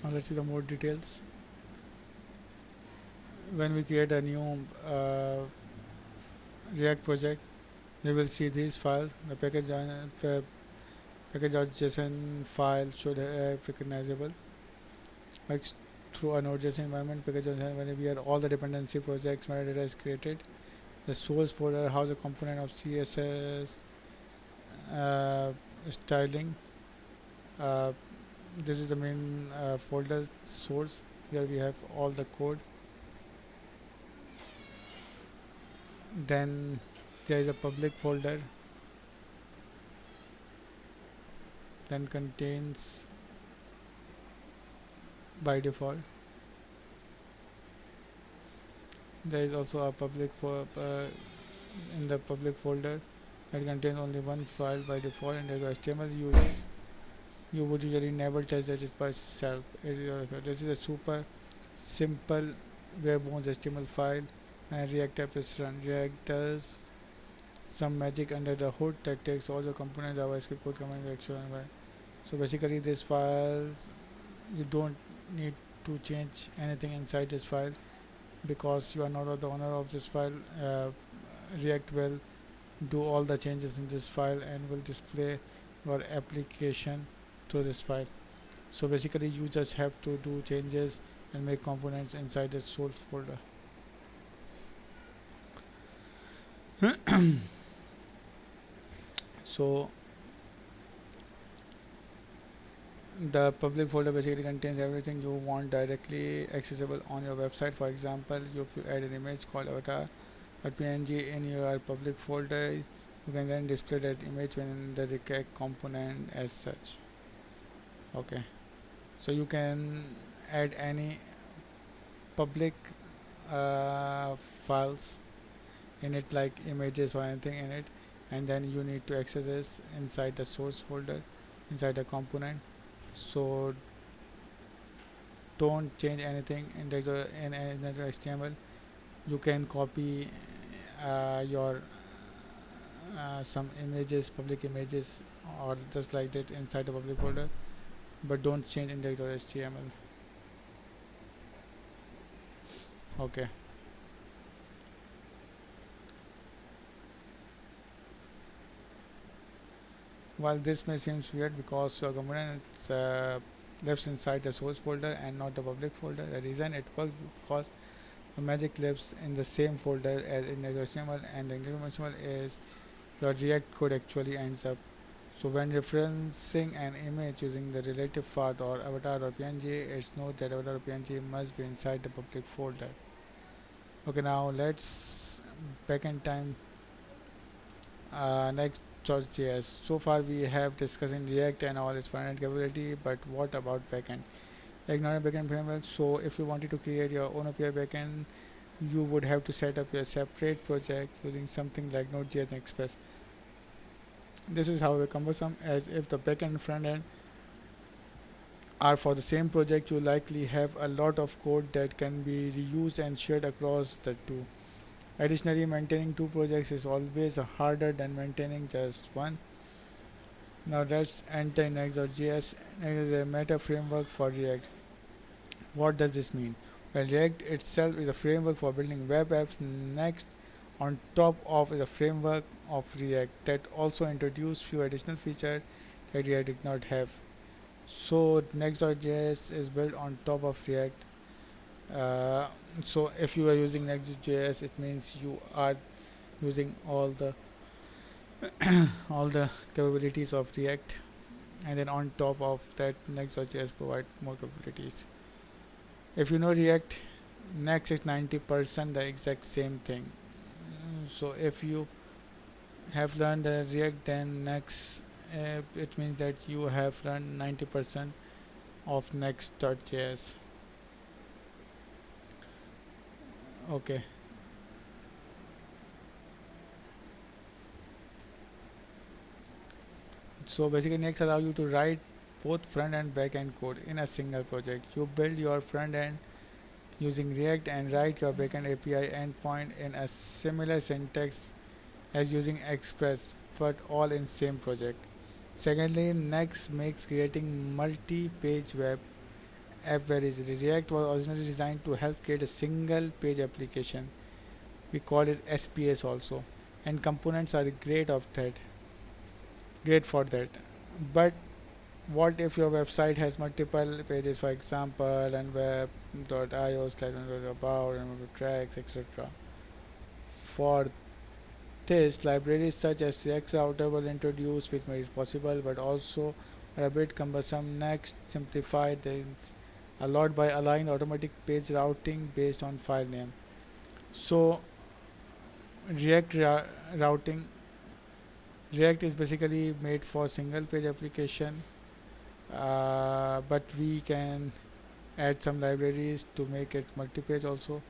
Now let's see the more details. When we create a new React project, we will see these files. The package.json file should have recognizable like through a Node.json environment. Package.json when we are all the dependency projects metadata is created. The source folder has a component of CSS uh, styling. Uh, this is the main folder source. Here we have all the code. Then there is a public folder, then contains by default. There is also a public for in the public folder it contains only one file by default, and there is HTML. You would usually never test that it by self. This is a super simple bare bones HTML file, and React app is run. React does some magic under the hood that takes all the components JavaScript code command action and so basically this file you don't need to change anything inside this file because you are not the owner of this file. React will do all the changes in this file and will display your application through this file. So basically you just have to do changes and make components inside the source folder. So the public folder basically contains everything you want directly accessible on your website. For example, if you add an image called avatar.png in your public folder, you can then display that image when the React component as such. Okay, so you can add any public files in it like images or anything in it, and then you need to access this inside the source folder inside the component. So don't change anything in another HTML. You can copy your some images, public images, or just like that inside the public folder, but don't change index.html. Okay. While this may seem weird because your component lives inside the source folder and not the public folder, the reason it works because the magic lives in the same folder as index.html, and the index.html is your React code actually ends up. So when referencing an image using the relative path or avatar.png, it's note that avatar.png must be inside the public folder. Okay, now let's back in time. Next.js. So far we have discussed in React and all its front-end capability, but what about backend? Like not a backend framework. So if you wanted to create your own API backend, you would have to set up your separate project using something like Node.js and Express. This is however cumbersome, as if the backend and front end are for the same project, you likely have a lot of code that can be reused and shared across the two. Additionally, maintaining two projects is always harder than maintaining just one. Now let's enter Next.js. Next is a meta framework for React. What does this mean? Well, React itself is a framework for building web apps. Next, on top of is a framework of React that also introduced few additional features that React did not have. So Next.js is built on top of React. So if you are using Next.js, it means you are using all the all the capabilities of React, and then on top of that, Next.js provide more capabilities. If you know React, Next is 90% the exact same thing. So if you have learned React, then Next it means that you have learned 90% of Next.js. Okay. So basically Next allow you to write both front and back end code in a single project. You build your front end using React and write your backend API endpoint in a similar syntax as using Express, but all in same project. Secondly, Next makes creating multi-page web app very easily. React was originally designed to help create a single page application. We call it SPS also, and components are great for that. But what if your website has multiple pages, for example, and web.io slash about and tracks, etc. For this, libraries such as React Router will introduce, which makes it possible, but also are a bit cumbersome. Next, simplify things a lot by allowing automatic page routing based on file name. So, React routing, React is basically made for single page application, but we can add some libraries to make it multi-page also.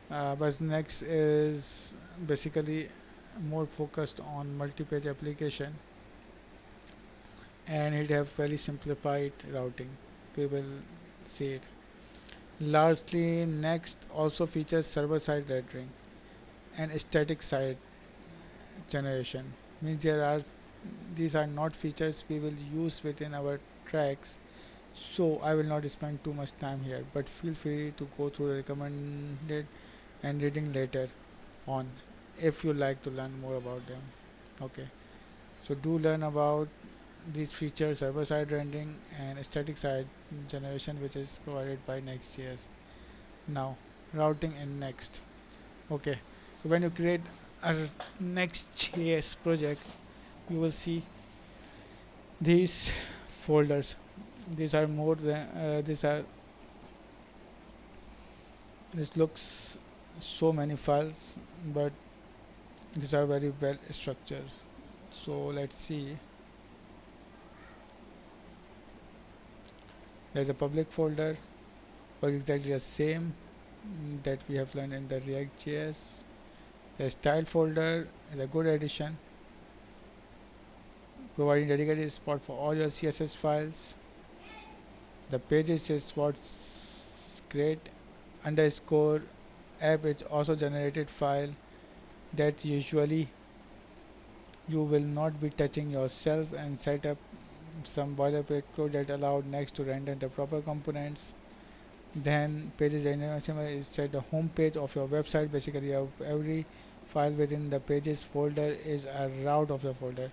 But next is basically more focused on multi-page application, and it have very simplified routing. We will see it. Lastly, next also features server-side rendering and static site generation. Means these are not features we will use within our tracks, so I will not spend too much time here, but feel free to go through the recommended and reading later on if you like to learn more about them. Okay, so do learn about these features: server side rendering and static site generation, which is provided by Next.js. Now, routing in Next. Okay, so when you create a Next.js project, you will see these folders. These are more than these are this looks so many files, but these are very well structured. So let's see. There's a public folder for exactly the same that we have learned in the React.js. The style folder is a good addition, providing dedicated spot for all your CSS files. The pages is what's great. Underscore app is also generated file that usually you will not be touching yourself, and set up some boilerplate code that allowed Next to render the proper components. Then pages animation is set the home page of your website. Basically, every file within the pages folder is a route of your folder.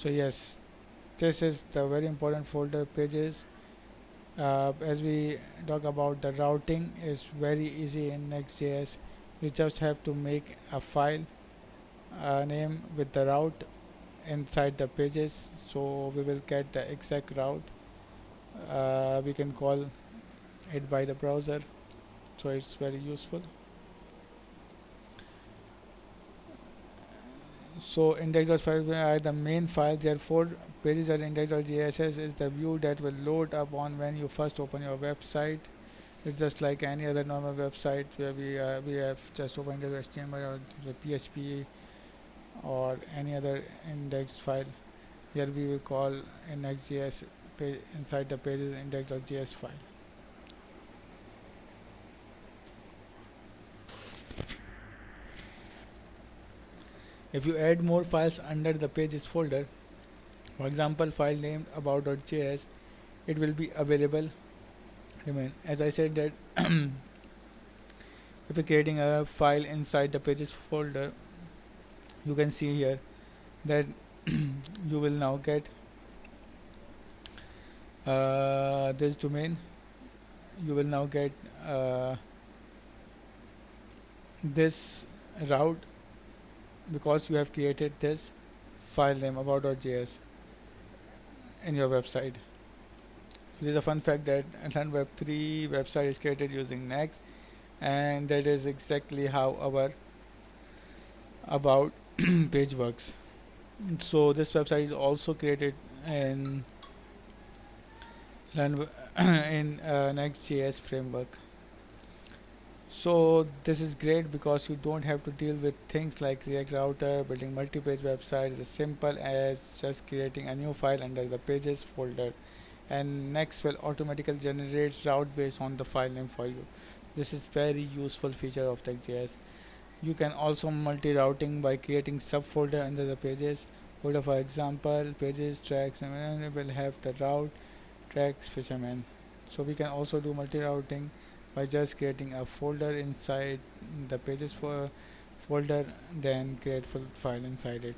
So yes, this is the very important folder pages. As we talk about, the routing is very easy in Next.js. You just have to make a file name with the route inside the pages, so we will get the exact route. We can call it by the browser, so it's very useful. So index.file are the main file, therefore pages at index.js is the view that will load up on when you first open your website. It's just like any other normal website where we have just opened the HTML or the PHP or any other index file. Here we will call index.js inside the pages index.js file. If you add more files under the pages folder, for example file named about.js, it will be available. As I said that if you're creating a file inside the pages folder, you can see here that you will now get this domain. You will now get this route because you have created this file name about.js in your website. So this is a fun fact that Atlant Web 3 website is created using Next, and that is exactly how our about page works. So this website is also created in in Next.js framework. So this is great because you don't have to deal with things like React Router. Building multi-page website is as simple as just creating a new file under the pages folder, and Next will automatically generate route based on the file name for you. This is very useful feature of Next.js. You can also multi-routing by creating subfolder under the pages folder. For example, pages tracks, and it will have the route tracks fisherman. So we can also do multi-routing by just creating a folder inside the pages for folder, then create full file inside it.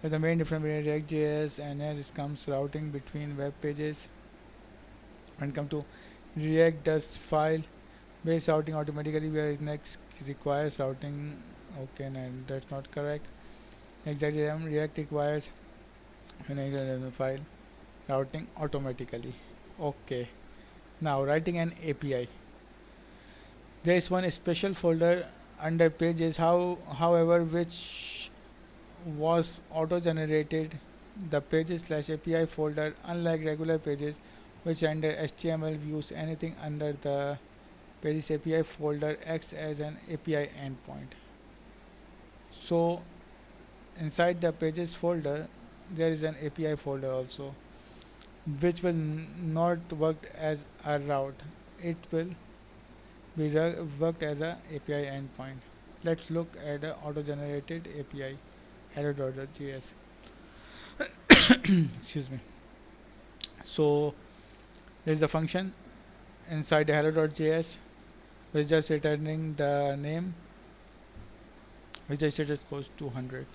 But the main difference between React.js and this comes routing between web pages. When come to React does file based routing automatically, whereas Next requires routing. Okay, no, that's not correct. Exactly, React requires an file routing automatically. Okay, now writing an API. There is one special folder under pages, however, which was auto-generated. The pages/API folder, unlike regular pages, which under HTML views anything under the pages API folder, acts as an API endpoint. So inside the pages folder, there is an API folder also, which will not work as a route. It will be worked as a API endpoint. Let's look at the auto-generated API hello.js. Excuse me. So there is the function inside the hello.js, which just returning the name, which I said is post 200.